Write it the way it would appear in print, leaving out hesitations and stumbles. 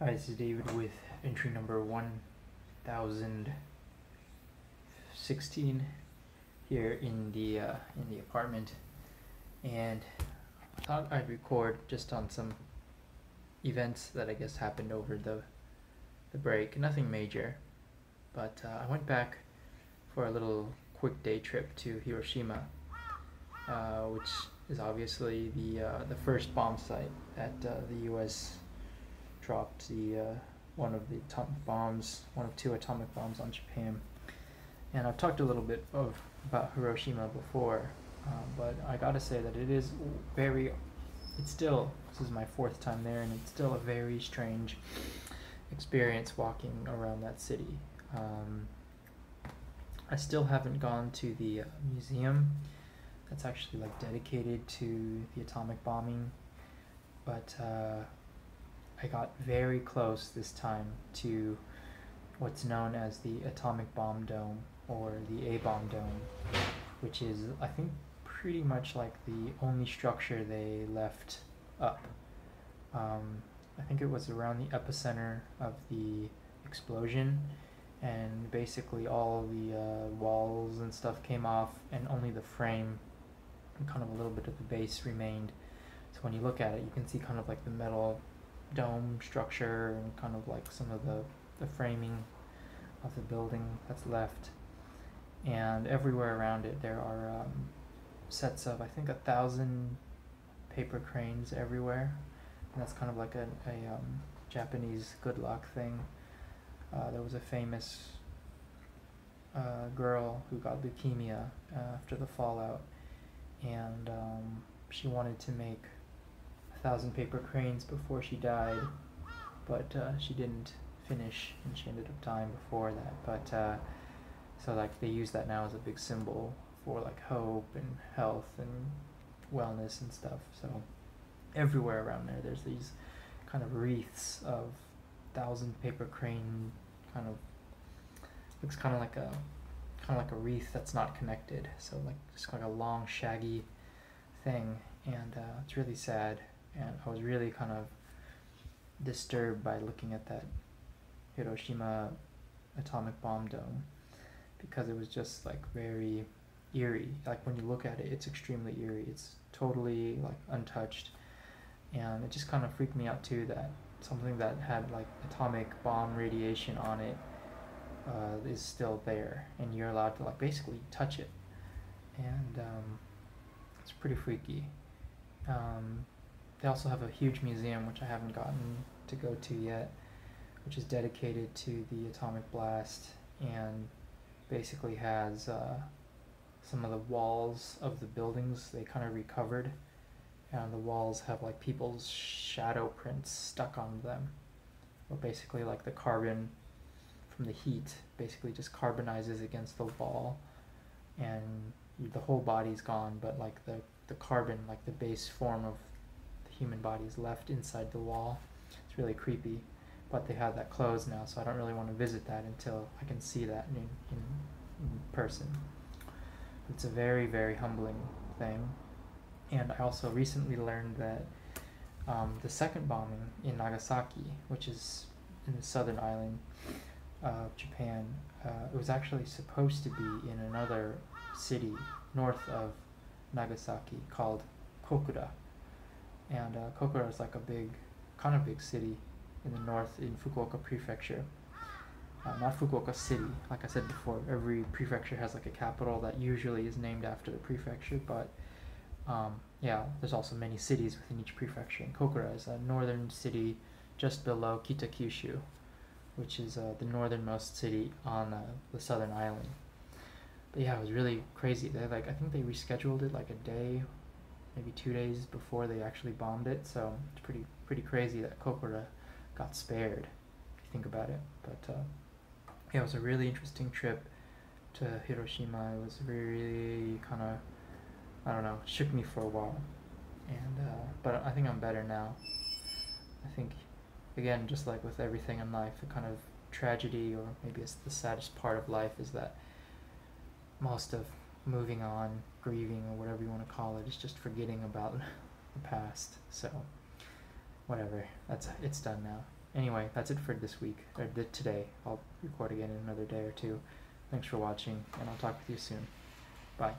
Hi, this is David with entry number 1016 here in the apartment, and I thought I'd record just on some events that I guess happened over the break. Nothing major, but I went back for a little quick day trip to Hiroshima, which is obviously the first bomb site that the U.S. dropped one of two atomic bombs on Japan. And I've talked a little bit about Hiroshima before, but I gotta say that this is my fourth time there, and it's still a very strange experience walking around that city. I still haven't gone to the museum that's actually like dedicated to the atomic bombing, but I got very close this time to what's known as the Atomic Bomb Dome, or the A-Bomb Dome, which is, I think, pretty much like the only structure they left up. I think it was around the epicenter of the explosion, and basically all the walls and stuff came off, and only the frame and kind of a little bit of the base remained. So when you look at it, you can see kind of like the metal dome structure and kind of like some of the framing of the building that's left. And everywhere around it there are sets of, I think, 1,000 paper cranes everywhere, and that's kind of like a Japanese good luck thing. There was a famous girl who got leukemia after the fallout, and she wanted to make 1,000 paper cranes before she died, but she didn't finish, and she ended up dying before that. But so like they use that now as a big symbol for like hope and health and wellness and stuff. So everywhere around there's these kind of wreaths of 1,000 paper crane, kind of looks kind of like a wreath that's not connected. So like just like a long shaggy thing, and it's really sad. And I was really kind of disturbed by looking at that Hiroshima atomic bomb dome, because it was just like very eerie. Like when you look at it, it's extremely eerie. It's totally like untouched, and it just kind of freaked me out too that something that had like atomic bomb radiation on it is still there, and you're allowed to like basically touch it, and it's pretty freaky. They also have a huge museum, which I haven't gotten to go to yet, which is dedicated to the atomic blast, and basically has some of the walls of the buildings they kind of recovered, and the walls have like people's shadow prints stuck on them, or basically like the carbon from the heat basically just carbonizes against the wall, and the whole body's gone, but like the carbon, like the base form of the human body, is left inside the wall. It's really creepy, but they have that closed now, so I don't really want to visit that until I can see that in person. It's a very, very humbling thing. And I also recently learned that the second bombing in Nagasaki, which is in the southern island of Japan, it was actually supposed to be in another city north of Nagasaki called Kokura. And Kokura is like a kind of big city in the north, in Fukuoka Prefecture. Not Fukuoka City. Like I said before, every prefecture has like a capital that usually is named after the prefecture, but yeah, there's also many cities within each prefecture. And Kokura is a northern city just below Kitakyushu, which is the northernmost city on the southern island. But yeah, it was really crazy. I think they rescheduled it like a day, maybe 2 days before they actually bombed it. So it's pretty crazy that Kokura got spared, if you think about it. But yeah, it was a really interesting trip to Hiroshima. It was really kind of, I don't know, shook me for a while. And but I think I'm better now. I think, again, just like with everything in life, the kind of tragedy, or maybe it's the saddest part of life, is that most of moving on, grieving, or whatever you want to call it, is just forgetting about the past. So whatever, it's done now. Anyway, that's it for this week, or today. I'll record again in another day or two. Thanks for watching, and I'll talk with you soon. Bye.